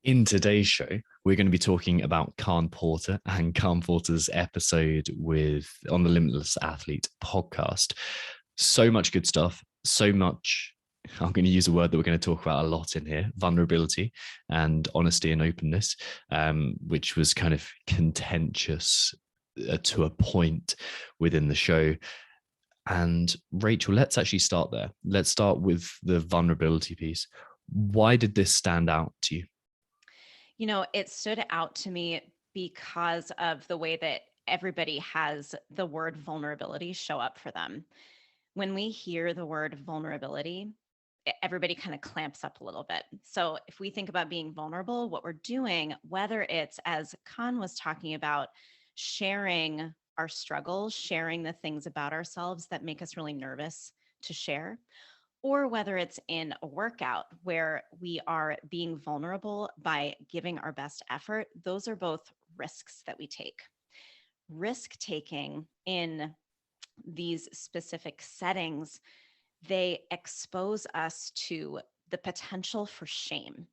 In today's show, we're going to be talking about Khan Porter and Khan Porter's episode with on the Limitless Athlete podcast. So much good stuff. So much. I'm going to use a word that we're going to talk about a lot in here: vulnerability and honesty and openness, which was kind of contentious to a point within the show. And Rachel, let's actually start there. Let's start with the vulnerability piece. Why did this stand out to you? It stood out to me because of the way that everybody has the word vulnerability show up for them. When we hear the word vulnerability, everybody kind of clamps up a little bit. So if we think about being vulnerable, what we're doing, whether it's as Khan was talking about, sharing our struggles, sharing the things about ourselves that make us really nervous to share, or whether it's in a workout where we are being vulnerable by giving our best effort, those are both risks that we take. Risk taking in these specific settings, they expose us to the potential for shame.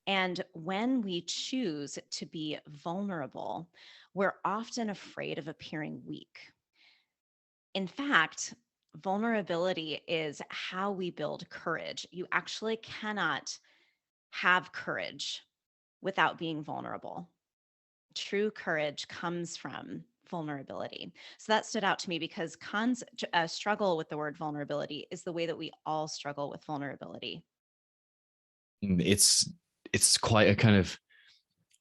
And when we choose to be vulnerable, we're often afraid of appearing weak. In fact, vulnerability is how we build courage. You actually cannot have courage without being vulnerable. True courage comes from vulnerability. So that stood out to me because Khan's struggle with the word vulnerability is the way that we all struggle with vulnerability. It's quite a kind of,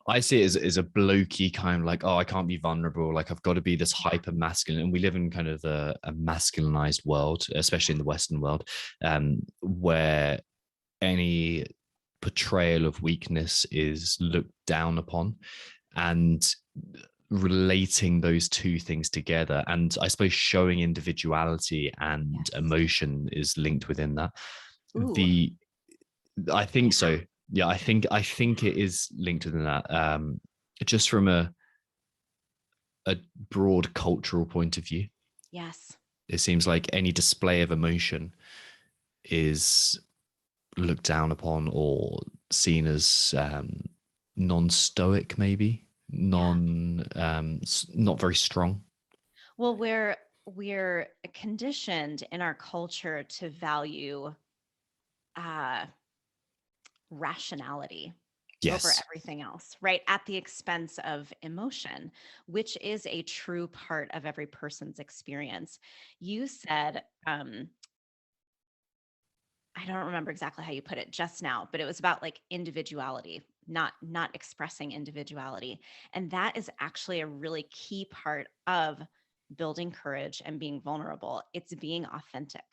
I see it as a blokey kind of like, oh, I can't be vulnerable. Like I've got to be this hyper masculine. And we live in kind of a masculinized world, especially in the Western world, where any portrayal of weakness is looked down upon. And relating those two things together, and I suppose showing individuality and Yes. emotion is linked within that. Ooh, The I think yeah. so. Yeah, I think it is linked within that. Just from a broad cultural point of view, Yes. it seems like any display of emotion is looked down upon or seen as non-stoic, maybe Yeah. not very strong. Well, we're conditioned in our culture to value uh rationality over Yes. everything else, right? At the expense of emotion, which is a true part of every person's experience. You said, I don't remember exactly how you put it just now, but it was about like individuality, not expressing individuality. And that is actually a really key part of building courage and being vulnerable. It's being authentic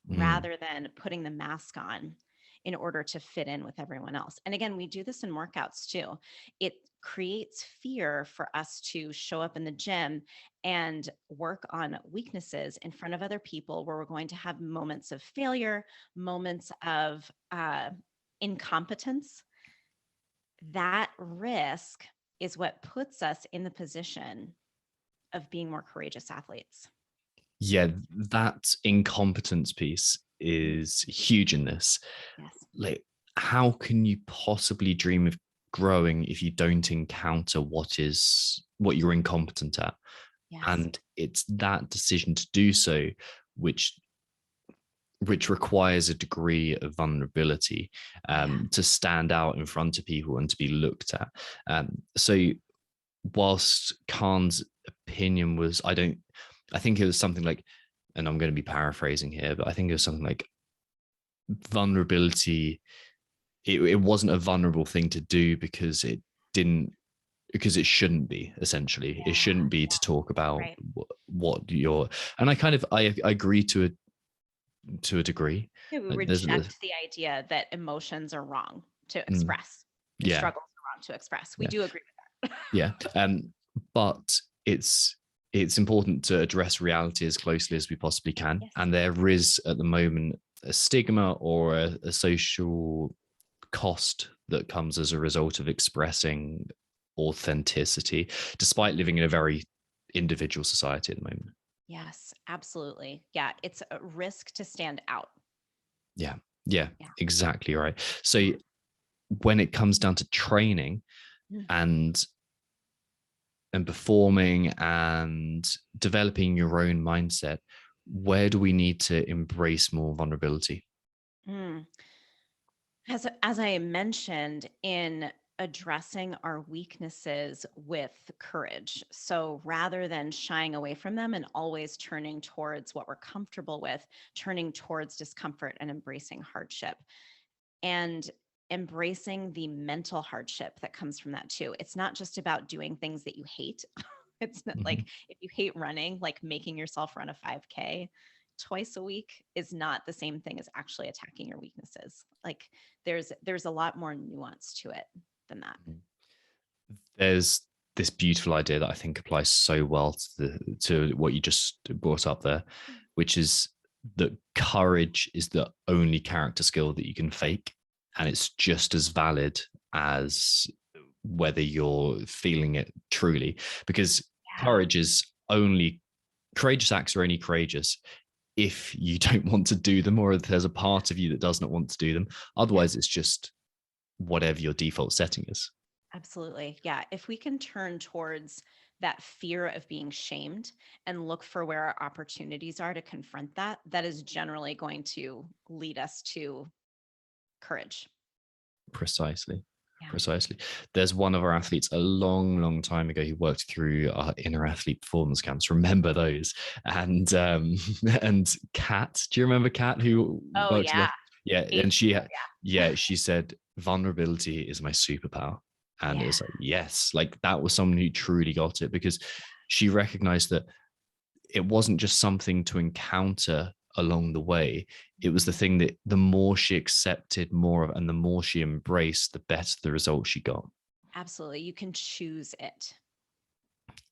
Mm. rather than putting the mask on in order to fit in with everyone else. And again, we do this in workouts too. It creates fear for us to show up in the gym and work on weaknesses in front of other people where we're going to have moments of failure, moments of incompetence. That risk is what puts us in the position of being more courageous athletes. Yeah, that incompetence piece Mm. is huge in this. Yes. Like, how can you possibly dream of growing if you don't encounter what you're incompetent at? Yes. And it's that decision to do so which requires a degree of vulnerability, Yeah. to stand out in front of people and to be looked at. So whilst Khan's opinion was, I think it was something like, and I'm going to be paraphrasing here, but I think it was something like vulnerability. It wasn't a vulnerable thing to do because because it shouldn't be. Essentially, it Yeah. shouldn't be to talk about Right. what you're. And I agree to a degree. Yeah, we There's reject the idea that emotions are wrong to mm, express and yeah, struggles are wrong to express. We yeah, do agree with that. yeah. But it's important to address reality as closely as we possibly can. Yes. And there is at the moment a stigma or a social cost that comes as a result of expressing authenticity, despite living in a very individual society at the moment. Yes, absolutely. Yeah, it's a risk to stand out. Yeah, yeah, Yeah. exactly right. So when it comes down to training Mm. and performing and developing your own mindset, where do we need to embrace more vulnerability? Mm. As I mentioned, in addressing our weaknesses with courage. So rather than shying away from them and always turning towards what we're comfortable with, turning towards discomfort and embracing hardship and embracing the mental hardship that comes from that too. It's not just about doing things that you hate. It's not Mm-hmm. like if you hate running, like making yourself run a 5K twice a week is not the same thing as actually attacking your weaknesses. Like there's a lot more nuance to it than that. There's this beautiful idea that I think applies so well to what you just brought up there, which is that courage is the only character skill that you can fake, and it's just as valid as whether you're feeling it truly. Because Yeah, courageous acts are only courageous if you don't want to do them, or if there's a part of you that does not want to do them. yeah, Otherwise, it's just whatever your default setting is. absolutely. Yeah. If we can turn towards that fear of being shamed and look for where our opportunities are to confront that, that is generally going to lead us to courage. Precisely. Yeah. Precisely. There's one of our athletes a long, long time ago who worked through our inner athlete performance camps. Remember those? And and Kat, do you remember Kat who Oh works with yeah. us? Yeah, Age and she group, yeah, she said vulnerability is my superpower. And yeah. it's like, yes, like that was someone who truly got it, because she recognized that it wasn't just something to encounter along the way. It was the Mhm. thing that the more she accepted more of and the more she embraced, the better the result she got. Absolutely. You can choose it.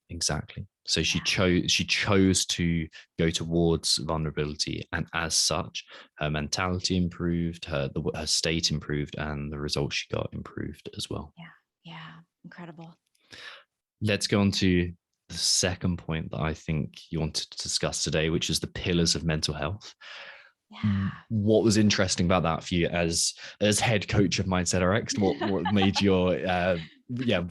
Exactly. So Yeah. she chose to go towards vulnerability, and as such, her mentality improved, her state improved, and the results she got improved as well. Yeah. Yeah. Incredible. Let's go on to the second point that I think you wanted to discuss today, which is the pillars of mental health. Yeah. What was interesting about that for you as head coach of Mindset Rx? What made your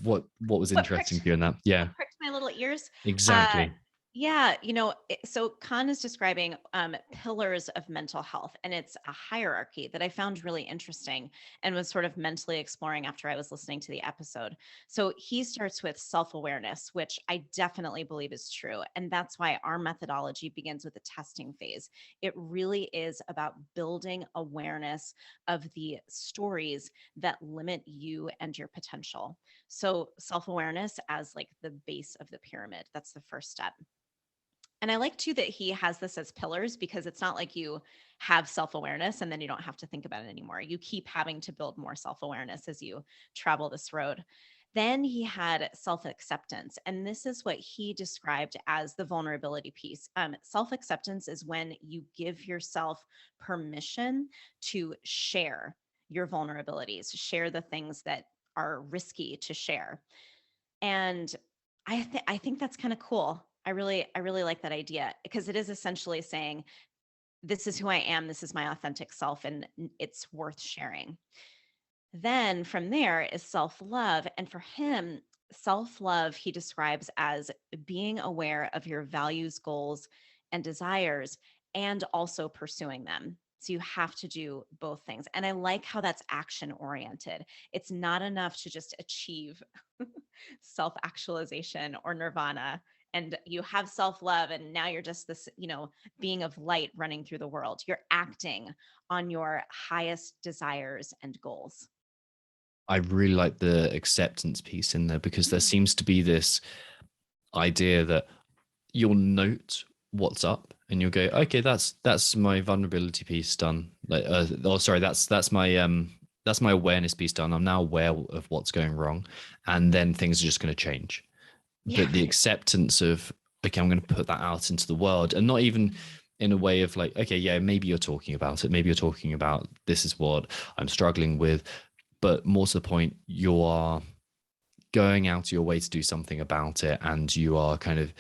what was What interesting pricked for you in that? Yeah, what pricked my little ears? Uh, exactly. yeah, so Khan is describing pillars of mental health, and it's a hierarchy that I found really interesting and was sort of mentally exploring after I was listening to the episode. So he starts with self awareness, which I definitely believe is true. And that's why our methodology begins with the testing phase. It really is about building awareness of the stories that limit you and your potential. So self awareness as like the base of the pyramid, that's the first step. And I like too that he has this as pillars because it's not like you have self awareness and then you don't have to think about it anymore. You keep having to build more self awareness as you travel this road. Then he had self acceptance. And this is what he described as the vulnerability piece. Self acceptance is when you give yourself permission to share your vulnerabilities, share the things that are risky to share. And I think that's kind of cool. I really like that idea because it is essentially saying this is who I am, this is my authentic self and it's worth sharing. Then from there is self-love, and for him self-love he describes as being aware of your values, goals and desires and also pursuing them. So you have to do both things. And I like how that's action oriented. It's not enough to just achieve self actualization or nirvana and you have self love and now you're just this being of light running through the world. You're acting on your highest desires and goals. I really like the acceptance piece in there, because there Mm. seems to be this idea that you'll note what's up and you'll go, okay, that's my vulnerability piece done. Like, oh, sorry, that's my awareness piece done. I'm now aware of what's going wrong, and then things are just going to change. Yeah, But the right. acceptance of, okay, I'm going to put that out into the world, and not even in a way of like, okay, yeah, maybe you're talking about it, maybe you're talking about this is what I'm struggling with, but more to the point, you are going out of your way to do something about it, and you are kind of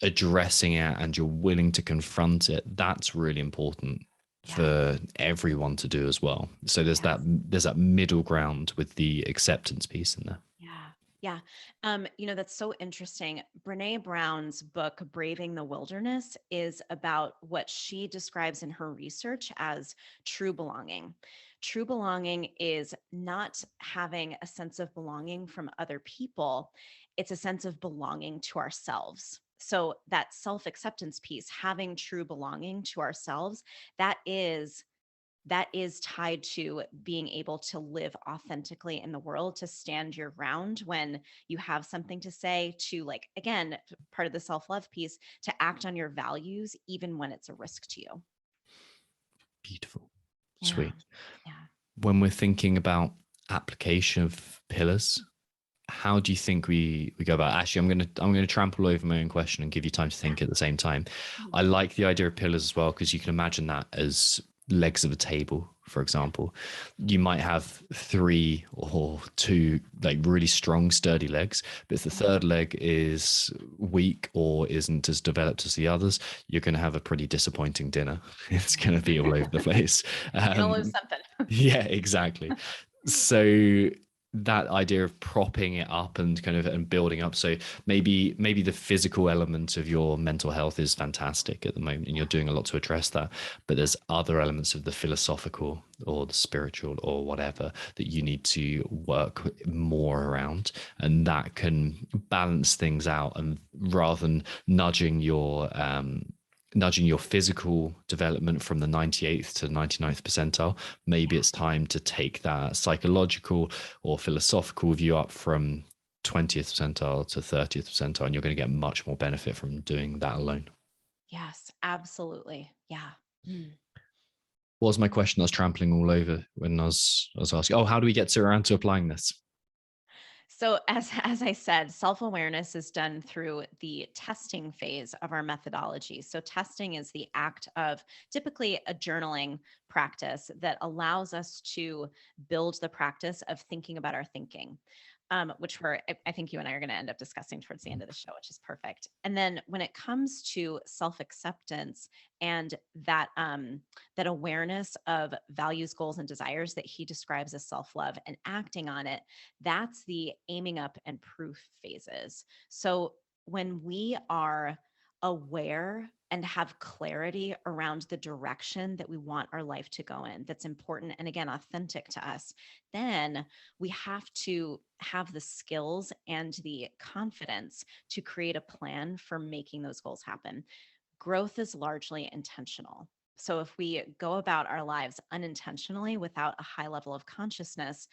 addressing it, and you're willing to confront it. That's really important for everyone to do as well. So there's that middle ground with the acceptance piece in there. Yeah. Yeah. That's so interesting. Brene Brown's book, Braving the Wilderness, is about what she describes in her research as true belonging. True belonging is not having a sense of belonging from other people, it's a sense of belonging to ourselves. So that self-acceptance piece, having true belonging to ourselves, that is tied to being able to live authentically in the world, to stand your ground when you have something to say, to, like, again, part of the self-love piece, to act on your values even when it's a risk to you. Beautiful. Yeah. Sweet. Yeah. When we're thinking about application of pillars, how do you think we go about it? Actually, I'm gonna trample over my own question and give you time to think at the same time. I like the idea of pillars as well, because you can imagine that as legs of a table. For example, you might have 3 or 2 like really strong, sturdy legs, but if the third leg is weak or isn't as developed as the others, you're going to have a pretty disappointing dinner. It's going to be all over the place. You're gonna lose something. Yeah, exactly. So that idea of propping it up and kind of and building up. So maybe the physical element of your mental health is fantastic at the moment and you're doing a lot to address that, but there's other elements of the philosophical or the spiritual or whatever that you need to work more around, and that can balance things out. And rather than nudging your physical development from the 98th to 99th percentile, maybe it's time to take that psychological or philosophical view up from 20th percentile to 30th percentile, and you're going to get much more benefit from doing that alone. Yes, absolutely. Yeah. What was my question? I was trampling all over when I was asking, oh, how do we get around to applying this? So as I said, self-awareness is done through the testing phase of our methodology. So testing is the act of typically a journaling practice that allows us to build the practice of thinking about our thinking. Which I think you and I are going to end up discussing towards the end of the show, which is perfect. And then when it comes to self-acceptance and that that awareness of values, goals, and desires that he describes as self-love and acting on it, that's the aiming up and proof phases. So when we are aware and have clarity around the direction that we want our life to go in, that's important and again authentic to us, then we have to have the skills and the confidence to create a plan for making those goals happen. Growth is largely intentional. So if we go about our lives unintentionally without a high level of consciousness,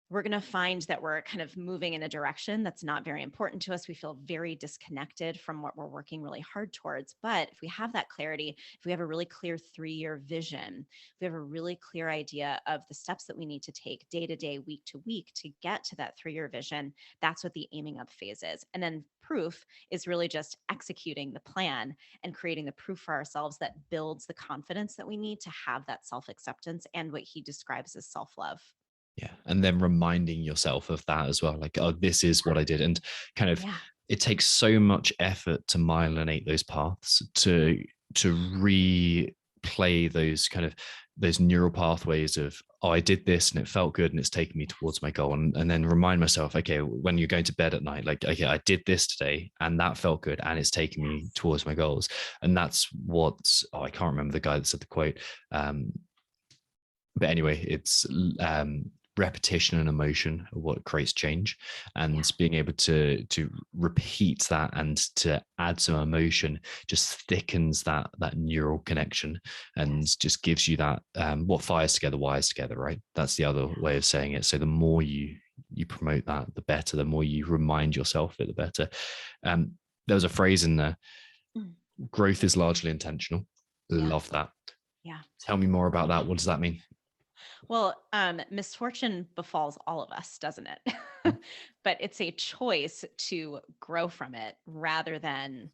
we're going to find that we're kind of moving in a direction that's not very important to us. We feel very disconnected from what we're working really hard towards. But if we have that clarity, if we have a really clear 3-year vision, if we have a really clear idea of the steps that we need to take day to day, week to week to get to that 3-year vision, that's what the aiming up phase is. And then proof is really just executing the plan and creating the proof for ourselves that builds the confidence that we need to have that self-acceptance and what he describes as self-love. Yeah. And then reminding yourself of that as well. Like, oh, this is what I did. And kind of, it takes so much effort to myelinate those paths, to replay those kind of those neural pathways of, oh, I did this and it felt good and it's taken me towards my goal. And then remind myself, okay, when you're going to bed at night, like, okay, I did this today and that felt good and it's taken me towards my goals. And that's what's, oh, I can't remember the guy that said the quote. But anyway, it's repetition and emotion are what creates change, and being able to repeat that and to add some emotion just thickens that neural connection and just gives you that what fires together wires together, right? That's the other way of saying it. So the more you promote that, the better. The more you remind yourself of it, the better. There was a phrase in there: growth is largely intentional. Love that. Yeah. Tell me more about that. What does that mean? Well, misfortune befalls all of us, doesn't it? But it's a choice to grow from it rather than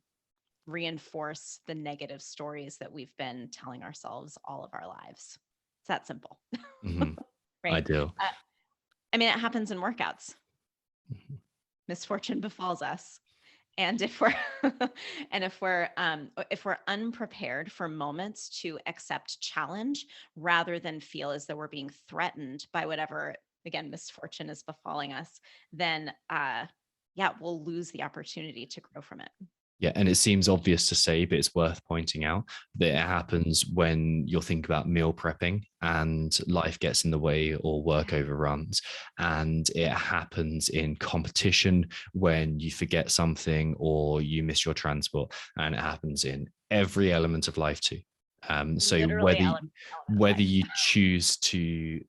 reinforce the negative stories that we've been telling ourselves all of our lives. It's that simple. Mm-hmm. Right? Ideal. I mean, it happens in workouts. Misfortune befalls us. And if we're and if we're unprepared for moments to accept challenge rather than feel as though we're being threatened by whatever, again, misfortune is befalling us, then yeah, we'll lose the opportunity to grow from it. Yeah, and it seems obvious to say, but it's worth pointing out that it happens when you're thinking about meal prepping and life gets in the way or work overruns. And it happens in competition when you forget something or you miss your transport. And it happens in every element of life too. So Literally element of whether life. you choose to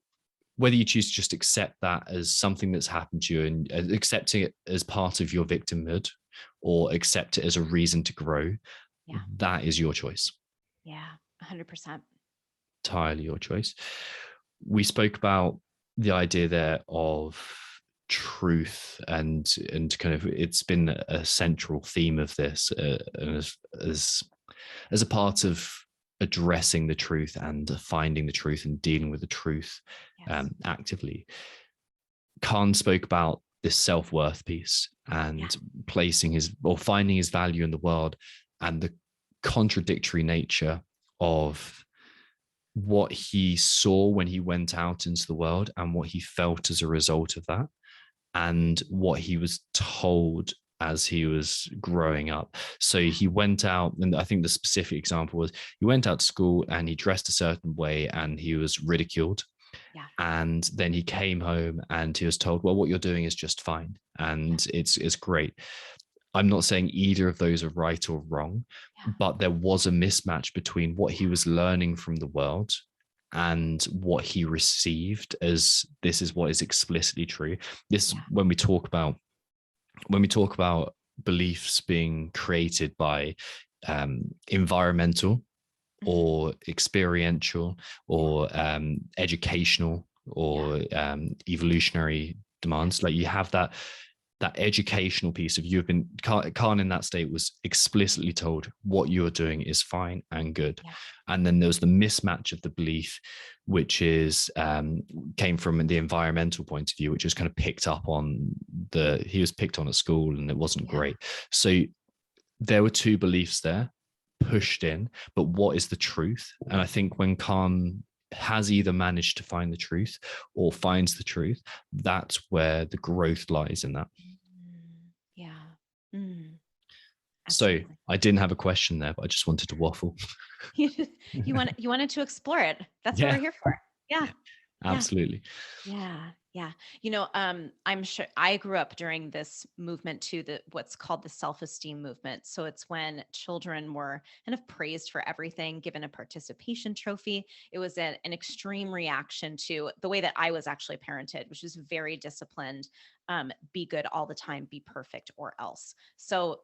whether you choose to just accept that as something that's happened to you and accepting it as part of your victimhood or accept it as a reason to grow, Yeah. that is your choice. Yeah. 100%. Entirely your choice. We spoke about the idea there of truth and kind of it's been a central theme of this and as a part of addressing the truth and finding the truth and dealing with the truth actively. Khan spoke about this self-worth piece and placing his or finding his value in the world and the contradictory nature of what he saw when he went out into the world and what he felt as a result of that and what he was told as he was growing up. So he went out, and I think the specific example was he went out to school and he dressed a certain way and he was ridiculed. Yeah. And then he came home and he was told, well, what you're doing is just fine. And it's great. I'm not saying either of those are right or wrong, but there was a mismatch between what he was learning from the world and what he received as this is what is explicitly true. This when we talk about beliefs being created by environmental or experiential or educational or evolutionary demands, like you have that educational piece of you've been Khan in that state was explicitly told what you are doing is fine and good. And then there was the mismatch of the belief, which is came from the environmental point of view, which was kind of picked up on he was picked on at school and it wasn't great. So there were two beliefs there pushed in, but what is the truth? And I think when Khan has either managed to find the truth or finds the truth, that's where the growth lies in that. So I didn't have a question there, but I just wanted to waffle. you wanted to explore it. That's what we're here for. Yeah. Absolutely. Yeah. I'm sure I grew up during this movement too, what's called the self-esteem movement. So it's when children were kind of praised for everything, given a participation trophy. It was an extreme reaction to the way that I was actually parented, which was very disciplined. Be good all the time, be perfect or else. So,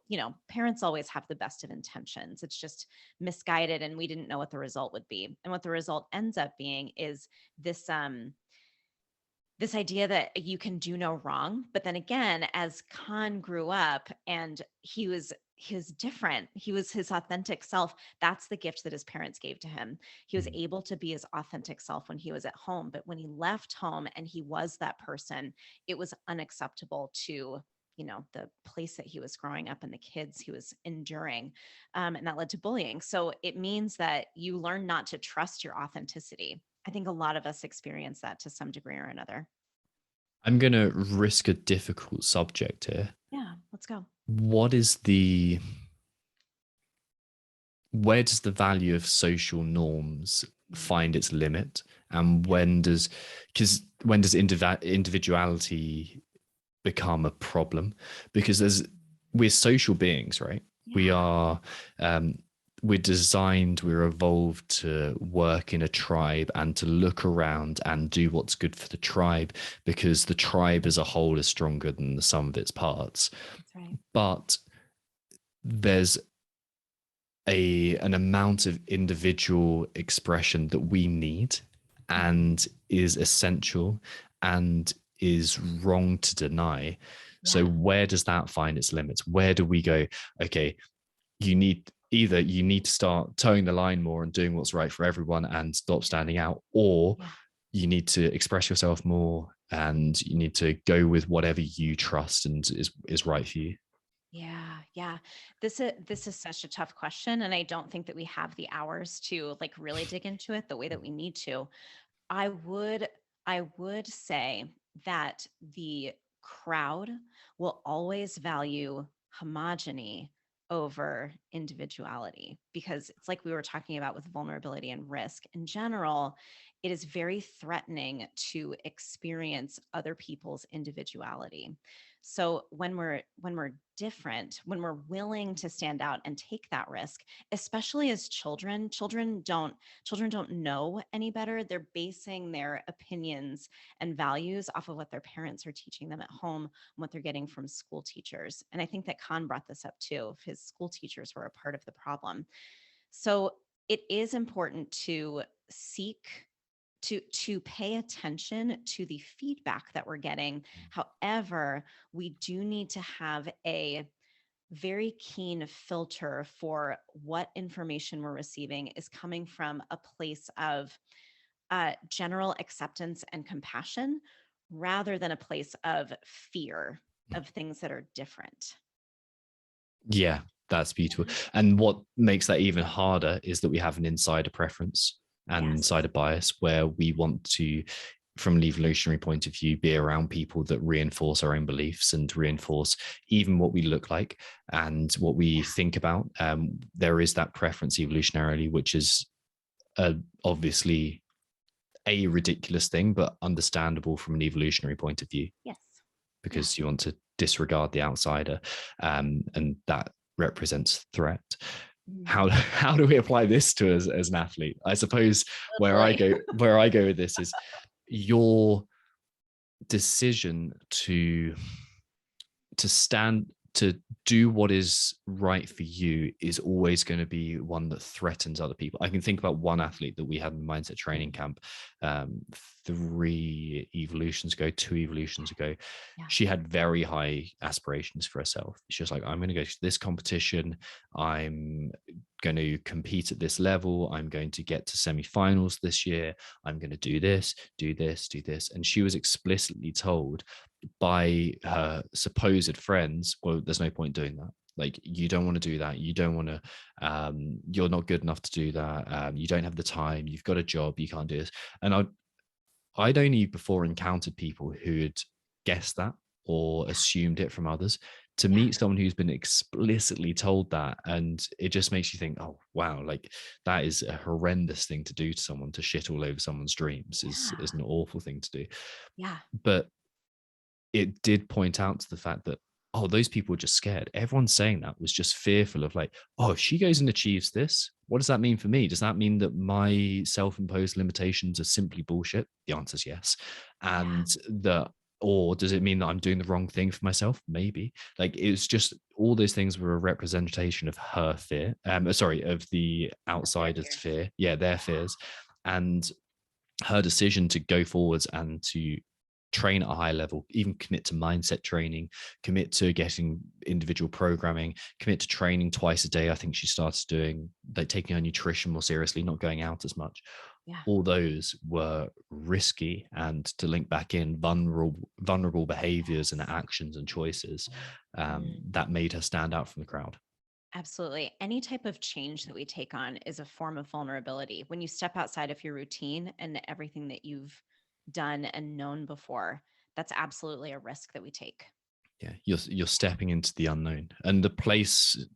parents always have the best of intentions. It's just misguided and we didn't know what the result would be. And what the result ends up being is this idea that you can do no wrong. But then again, as Khan grew up and he was different, he was his authentic self. That's the gift that his parents gave to him. He was able to be his authentic self when he was at home. But when he left home and he was that person, it was unacceptable to the place that he was growing up and the kids he was enduring. And that led to bullying. So it means that you learn not to trust your authenticity. I think a lot of us experience that to some degree or another. I'm going to risk a difficult subject here. Yeah, let's go. Where does the value of social norms find its limit? And when does individuality become a problem? Because we're social beings, right? Yeah. We're evolved to work in a tribe and to look around and do what's good for the tribe, because the tribe as a whole is stronger than the sum of its parts. That's right. But there's an amount of individual expression that we need and is essential and is wrong to deny. So where does that find its limits? Where do we go, okay, you need to start towing the line more and doing what's right for everyone and stop standing out, or you need to express yourself more and you need to go with whatever you trust and is right for you. Yeah, yeah. This is such a tough question, and I don't think that we have the hours to like really dig into it the way that we need to. I would I would say that the crowd will always value homogeny over individuality, because it's like we were talking about with vulnerability and risk. In general, it is very threatening to experience other people's individuality. So when we're different, when we're willing to stand out and take that risk, especially as children, children don't know any better. They're basing their opinions and values off of what their parents are teaching them at home and what they're getting from school teachers. And I think that Khan brought this up too. His school teachers were a part of the problem. So it is important to seek to pay attention to the feedback that we're getting. However, we do need to have a very keen filter for what information we're receiving is coming from a place of general acceptance and compassion rather than a place of fear of things that are different. Yeah, that's beautiful. And what makes that even harder is that we have an insider preference and Yes. insider bias where we want to, from an evolutionary point of view, be around people that reinforce our own beliefs and reinforce even what we look like and what we think about. There is that preference evolutionarily, which is obviously a ridiculous thing, but understandable from an evolutionary point of view, Yes. Yeah. because you want to disregard the outsider, and that represents threat. Mm. How do we apply this to as an athlete? I suppose Oh where I boy. go where I go with this is your decision to stand to do what is right for you is always going to be one that threatens other people. I can think about one athlete that we had in the mindset training camp, 3 evolutions ago, 2 evolutions ago. Yeah. She had very high aspirations for herself. She was like, I'm going to go to this competition. I'm going to compete at this level. I'm going to get to semifinals this year. I'm going to do this, do this, do this. And she was explicitly told by her supposed friends, well, there's no point doing that. Like, you don't want to do that. You don't want to, you're not good enough to do that. You don't have the time. You've got a job. You can't do this. And I'd only before encountered people who had guessed that or assumed it from others. To Yeah. meet someone who's been explicitly told that, and it just makes you think, oh wow, like that is a horrendous thing to do to someone. To shit all over someone's dreams is Yeah. an awful thing to do. Yeah. But it did point out to the fact that, oh, those people were just scared. Everyone saying that was just fearful of, like, oh, if she goes and achieves this, what does that mean for me? Does that mean that my self-imposed limitations are simply bullshit? The answer is yes. Yeah. And or does it mean that I'm doing the wrong thing for myself? Maybe. Like, it's just all those things were a representation of her fear. Sorry, of the Their outsiders' fears. fear. Yeah, their fears. And her decision to go forwards and to train at a high level, even commit to mindset training, commit to getting individual programming, commit to training twice a day. I think she started doing, like, taking her nutrition more seriously, not going out as much. Yeah. All those were risky, and to link back in, vulnerable behaviors and actions and choices, Mm. that made her stand out from the crowd. Absolutely. Any type of change that we take on is a form of vulnerability. When you step outside of your routine and everything that you've done and known before, that's absolutely a risk that we take. Yeah, you're stepping into the unknown, and the place,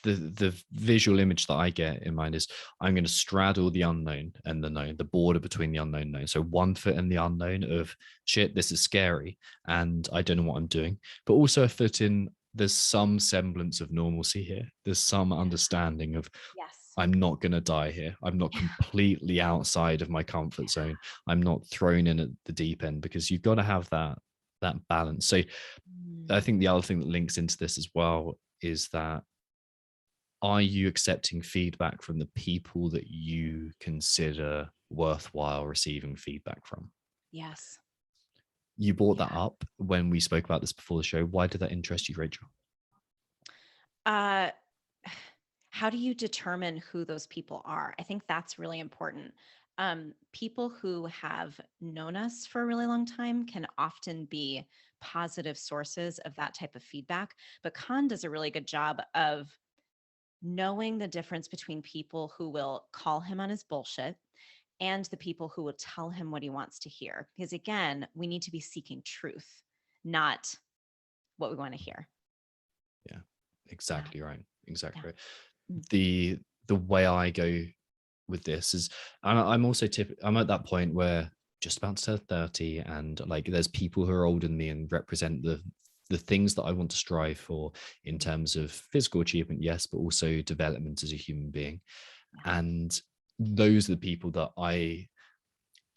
the visual image that I get in mind is, I'm going to straddle the unknown and the known, the border between the unknown and known. So one foot in the unknown of, shit, this is scary and I don't know what I'm doing, but also a foot in, there's some semblance of normalcy here. There's some understanding of, Yes. I'm not going to die here. I'm not completely outside of my comfort zone. I'm not thrown in at the deep end, because you've got to have that balance. So I Mm. think the other thing that links into this as well is that, are you accepting feedback from the people that you consider worthwhile receiving feedback from? Yes. You brought that Yeah. up when we spoke about this before the show. Why did that interest you, Rachel? Uh, how do you determine who those people are? I think that's really important. People who have known us for a really long time can often be positive sources of that type of feedback. But Khan does a really good job of knowing the difference between people who will call him on his bullshit and the people who will tell him what he wants to hear. Because again, we need to be seeking truth, not what we want to hear. Yeah, exactly right. Exactly Yeah. right. Mm. The way I go with this is I'm also I'm at that point where just about to turn 30, and like there's people who are older than me and represent the things that I want to strive for in terms of physical achievement, yes, but also development as a human being. Yeah. And those are the people that I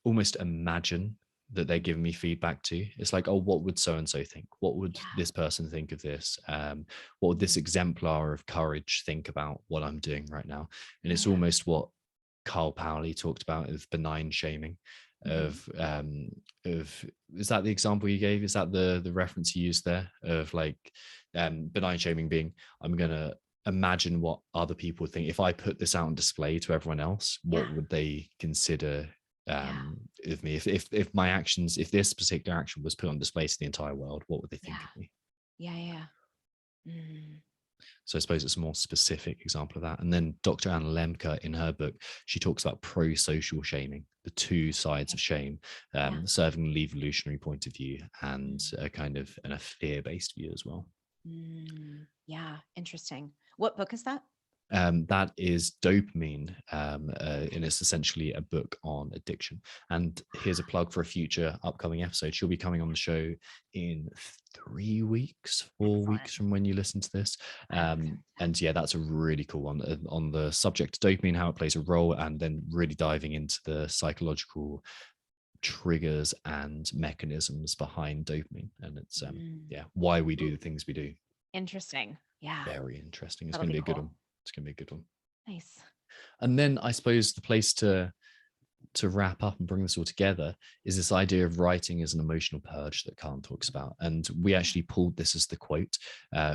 almost imagine that they're giving me feedback to. It's like, oh, what would so and so think? What would Yeah. this person think of this? What would this exemplar of courage think about what I'm doing right now? And it's Yeah. almost what Carl Paoli talked about of benign shaming. Mhm. Of is that the example you gave? Is that the reference you used there of like benign shaming being, I'm gonna imagine what other people think if I put this out on display to everyone else, Yeah. what would they consider Yeah. of me? If my actions, if this particular action was put on display to the entire world, what would they think Yeah. of me? Yeah. Yeah. Mm. So I suppose it's a more specific example of that. And then Dr. Anna Lemke in her book, she talks about pro-social shaming, the two sides Okay. of shame, Yeah. serving an evolutionary point of view and Mm. a kind of and a fear-based view as well. Yeah. Interesting. What book is that? That is Dopamine, and it's essentially a book on addiction. And here's a plug for a future upcoming episode. She'll be coming on the show in 3 weeks, 4 weeks Excellent. from when you listen to this. I'm excited. And yeah, that's a really cool one on the subject of dopamine, how it plays a role, and then really diving into the psychological triggers and mechanisms behind dopamine. And it's Mm. yeah, why we do Ooh, the things we do. interesting. Yeah. Very interesting. It's That'll going to be be a good cool. one. It's going to be a good one. Nice. And then I suppose the place to wrap up and bring this all together is this idea of writing as an emotional purge that Khan talks about. And we actually pulled this as the quote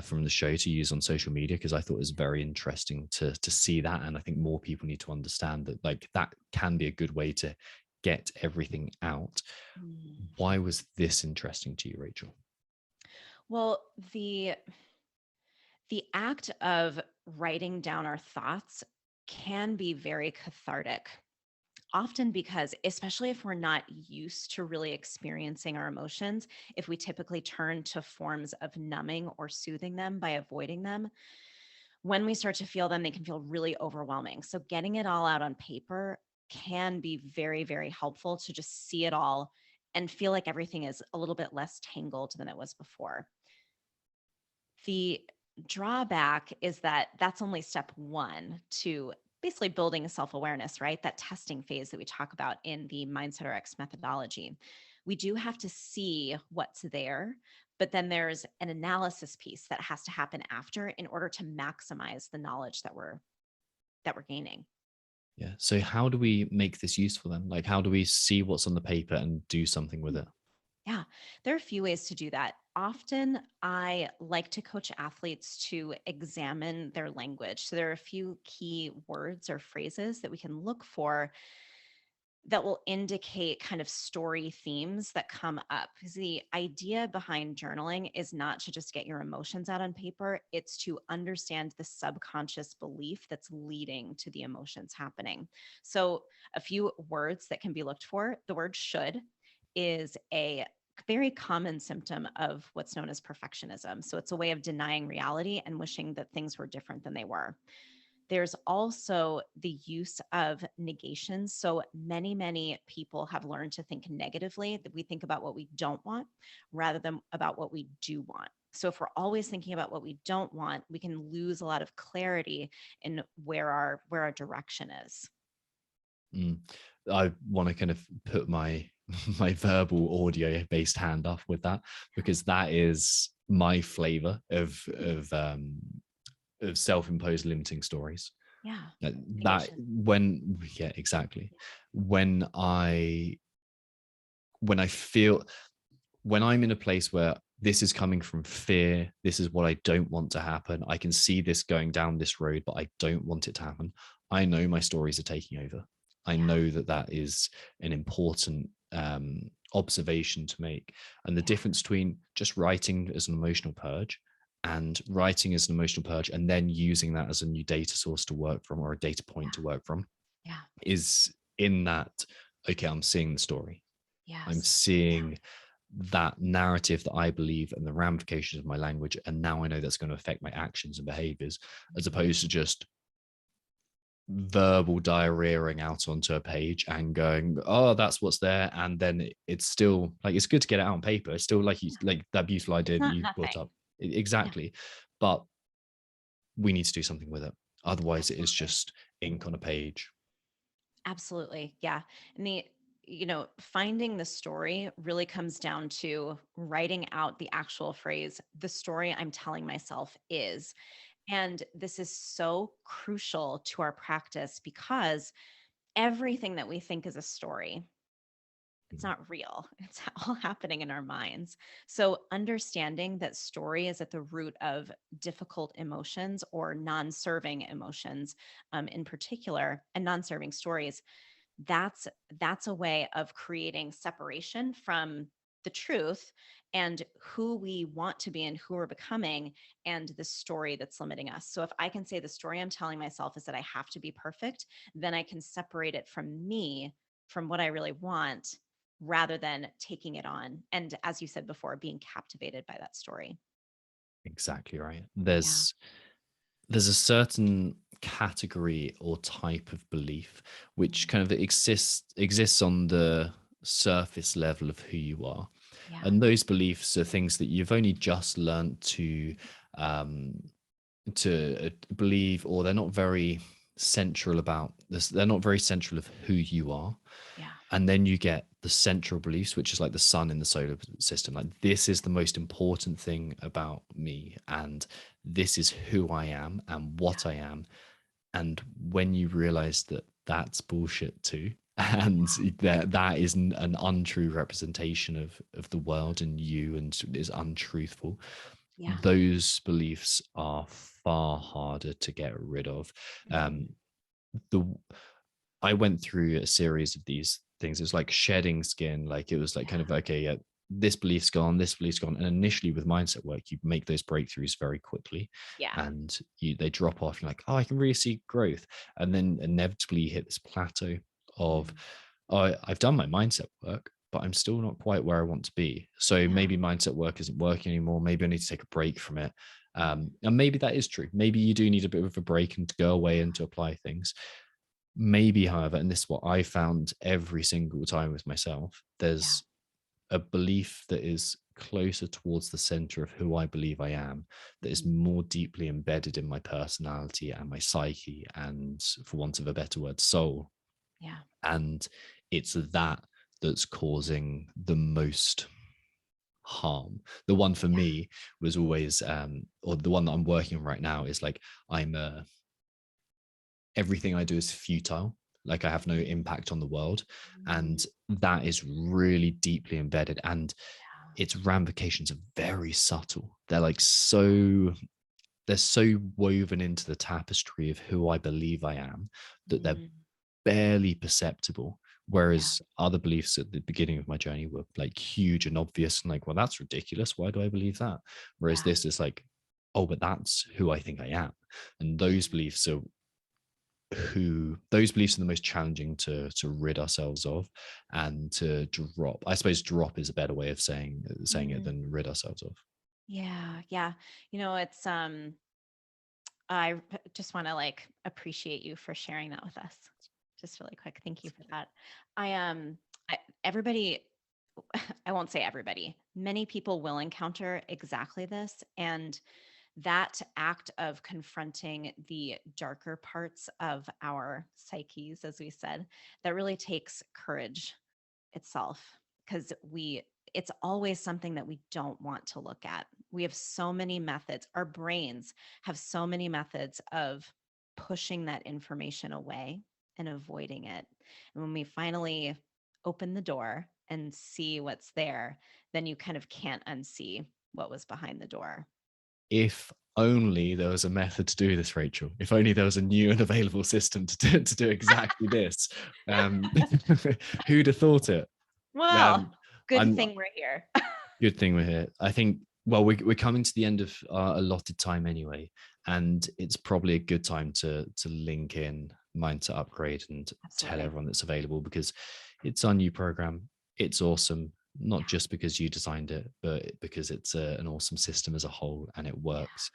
from the show to use on social media because I thought it was very interesting to see that. And I think more people need to understand that like that can be a good way to get everything out. Mm. Why was this interesting to you, Rachel? Well, the act of writing down our thoughts can be very cathartic. Often because, especially if we're not used to really experiencing our emotions, if we typically turn to forms of numbing or soothing them by avoiding them, when we start to feel them, they can feel really overwhelming. So, getting it all out on paper can be very, very helpful to just see it all and feel like everything is a little bit less tangled than it was before. The drawback is that that's only step one to basically building a self awareness, right? That testing phase that we talk about in the Mindset Rx methodology. We do have to see what's there, but then there's an analysis piece that has to happen after in order to maximize the knowledge that we're gaining. Yeah. So how do we make this useful then? Like how do we see what's on the paper and do something with it? Yeah, there are a few ways to do that. Often, I like to coach athletes to examine their language. So, there are a few key words or phrases that we can look for that will indicate kind of story themes that come up. Because the idea behind journaling is not to just get your emotions out on paper, it's to understand the subconscious belief that's leading to the emotions happening. So, a few words that can be looked for, the word should is a very common symptom of what's known as perfectionism. So, it's a way of denying reality and wishing that things were different than they were. There's also the use of negations. So many people have learned to think negatively, that we think about what we don't want rather than about what we do want. So if we're always thinking about what we don't want, we can lose a lot of clarity in where our direction is. Mm. I want to kind of put my my verbal audio based hand up with that because that is my flavor of self-imposed limiting stories. Yeah. That Negation. when yeah, exactly. When I feel when I'm in a place where this is coming from fear, this is what I don't want to happen. I can see this going down this road, but I don't want it to happen. I know my stories are taking over. I Yeah. know that that is an important observation to make. And the difference between just writing as an emotional purge and writing as an emotional purge and then using that as a new data source to work from, or a data point to work from, Yeah. is in that, okay, I'm seeing the story. I'm Yes. seeing that narrative that I believe and the ramifications of my language. And now I know that's going to affect my actions and behaviors, as opposed to just verbal diarrheaing out onto a page and going, oh, that's what's there. And then it's still like, it's good to get it out on paper. It's still like, you like that beautiful idea It's that not you brought nothing. up. Yeah, Exactly. But we need to do something with it. Otherwise it is absolutely. just ink on a page. Absolutely. Yeah. And finding the story really comes down to writing out the actual phrase, the story I'm telling myself is. And this is so crucial to our practice because everything that we think is a story, it's not real. It's all happening in our minds. So, understanding that story is at the root of difficult emotions or non serving emotions in particular, and non serving stories, that's that's a way of creating separation from the truth and who we want to be and who we're becoming, and the story that's limiting us. So if I can say the story I'm telling myself is that I have to be perfect, then I can separate it from me, from what I really want, rather than taking it on, and as you said before, being captivated by that story. Exactly right. Yeah. There's a certain category or type of belief which Mhm. kind of exists on the surface level of who you are, Yeah. and those beliefs are things that you've only just learned um, to believe, or they're not very central about this. They're not very central of who you are. Yeah. And then you get the central beliefs, which is like the sun in the solar system. Like, this is the most important thing about me, and this is who I am and Yeah. what I am. And when you realize that that's bullshit too, and that is an untrue representation of the world and you, and is untruthful, Yeah. those beliefs are far harder to get rid of. Mhm. The I went through a series of these things. It was like shedding skin. Like, it was like kind Yeah. of, okay, yeah, this belief's gone, this belief's gone. And initially with mindset work, you make those breakthroughs very quickly, Yeah. and they drop off. You're like, oh, I can really see growth. And then inevitably you hit this plateau of, Mhm. oh, I've done my mindset work, but I'm still not quite where I want to be. So Yeah. maybe mindset work isn't working anymore. Maybe I need to take a break from it. Mhm. And maybe that is true. Maybe you do need a bit of a break and to go away and to apply things. Maybe, however, and this is what I found every single time with myself, Yeah. there's a belief that is closer towards the center of who I believe I am, that is Mhm. more deeply embedded in my personality and my psyche, and, for want of a better word, soul. Yeah. And it's that that's causing the most harm. The one for Yeah. me was always, or the one that I'm working on right now, is like, I'm a everything I do is futile. Like, I have no impact on the world. Mm. And that is really deeply embedded. And Yeah. its ramifications are very subtle. They're so woven into the tapestry of who I believe I am, that they're Mm. barely perceptible. Yeah. Whereas other beliefs at the beginning of my journey were like huge and obvious, and like, well, that's ridiculous. Why do I believe that? Whereas Yeah. this is like, oh, but that's who I think I am. And those Mhm. beliefs are those beliefs are the most challenging to rid ourselves of, and to drop. I suppose drop is a better way of saying it Mm. than rid ourselves of. Yeah. Yeah. It's just want to like appreciate you for sharing that with us. Just really quick. Thank you for that. I everybody I won't say everybody. Many people will encounter exactly this, and that act of confronting the darker parts of our psyches, as we said, that really takes courage itself, because it's always something that we don't want to look at. We have so many methods. Our brains have so many methods of pushing that information away and avoiding it. And when we finally open the door and see what's there, then you kind of can't unsee what was behind the door. If only there was a method to do this, Rachel. If only there was a new and available system to do exactly this. Um, who'd have thought it? Well, Um, Good thing we're here. Good thing we're here. I think, well, we're coming to the end of our allotted time anyway, and it's probably a good time to link in Mindset Upgrade and tell Absolutely. everyone that's available, because it's our new program. It's awesome, not just because you designed it, but because it's an awesome system as a whole, and it Yeah. works.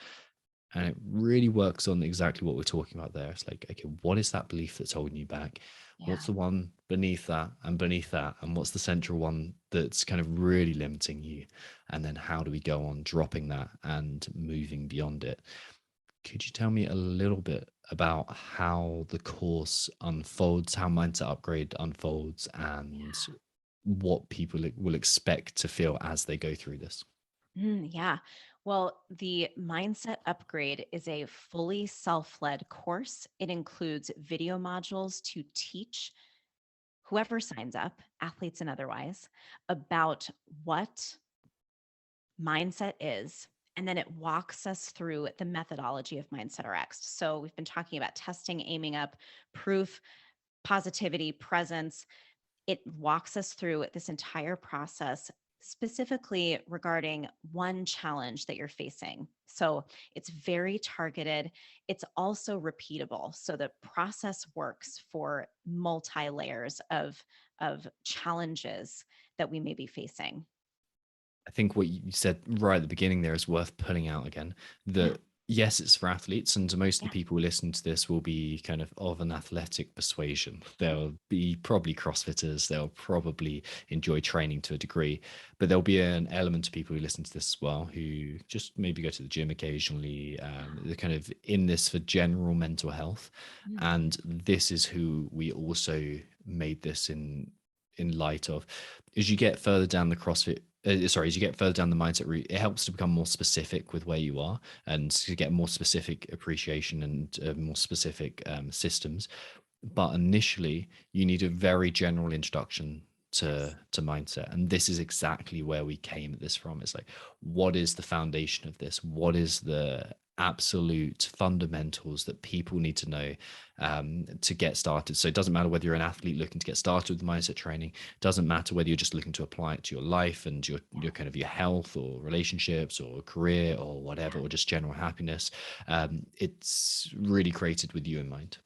And it really works on exactly what we're talking about there. It's like, okay, what is that belief that's holding you back? Yeah. What's the one beneath that and beneath that? And what's the central one that's kind of really limiting you? And then how do we go on dropping that and moving beyond it? Could you tell me a little bit about how the course unfolds, how Mindset Upgrade unfolds, and what people will expect to feel as they go through this? Yeah. Well, the Mindset Upgrade is a fully self led course. It includes video modules to teach whoever signs up, athletes and otherwise, about what mindset is. And then it walks us through the methodology of Mindset Rx'd. So we've been talking about testing, aiming up, proof, positivity, presence. It walks us through this entire process, specifically regarding one challenge that you're facing. So it's very targeted. It's also repeatable. So the process works for multi layers of challenges that we may be facing. I think what you said right at the beginning there is worth pulling out again. Yeah. That yes, it's for athletes, and most of Yeah. the people who listen to this will be kind of an athletic persuasion. They'll be probably CrossFitters. They'll probably enjoy training to a degree, but there'll be an element of people who listen to this as well who just maybe go to the gym occasionally. They're kind of in this for general mental health, Mm. and this is who we also made this in light of. As you get further down the CrossFit, as you get further down the mindset route, it helps to become more specific with where you are and to get more specific appreciation and more specific systems. But initially, you need a very general introduction Yes. to mindset, and this is exactly where we came at this from. It's like, what is the foundation of this? What is the absolute fundamentals that people need to know to get started? So it doesn't matter whether you're an athlete looking to get started with mindset training. It doesn't matter whether you're just looking to apply it to your life and your kind of your health or relationships or career or whatever, or just general happiness. It's really created with you in mind.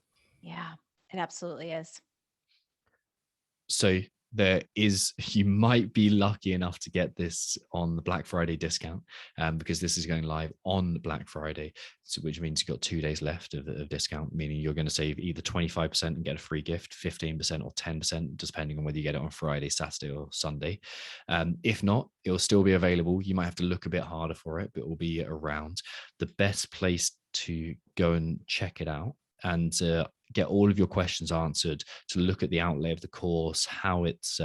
Yeah. It absolutely is. So there is, you might be lucky enough to get this on the Black Friday discount, because this is going live on Black Friday, so which means you've got 2 days left of discount, meaning you're going to save either 25% and get a free gift, 15% or 10%, depending on whether you get it on Friday, Saturday, or Sunday. If not, it'll still be available. You might have to look a bit harder for it, but it will be around. The best place to go and check it out and get all of your questions answered, to look at the outlay of the course, how it's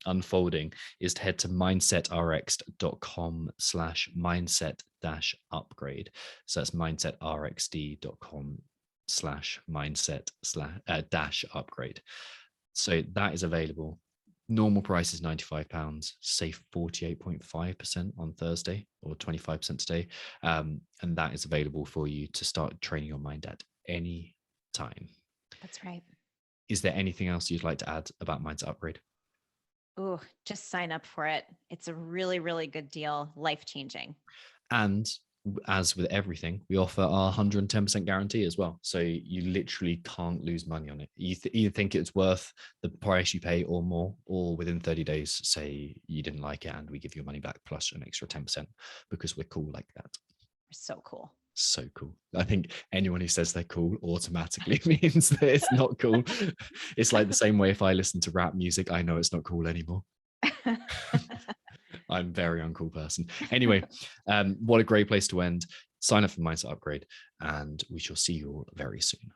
unfolding, is to head to mindsetrx.com/mindset-upgrade. So that's mindsetrxd.com/mindset-upgrade. So that is available. Normal price is £95, save 48.5% on Thursday or 25% today. And that is available for you to start training your mind at any time. That's right. Is there anything else you'd like to add about Mindset Upgrade? Ooh, just sign up for it. It's a really, really good deal, life changing. And as with everything, we offer our 110% guarantee as well. So you literally can't lose money on it. You either think it's worth the price you pay or more, or within 30 days, say you didn't like it and we give you money back plus an extra 10%, because we're cool like that. We're so cool. So cool. I think anyone who says they're cool automatically means that it's not cool. It's like the same way if I listen to rap music, I know it's not cool anymore. I'm a very uncool person. Anyway, what a great place to end. Sign up for Mindset Upgrade, and we shall see you all very soon.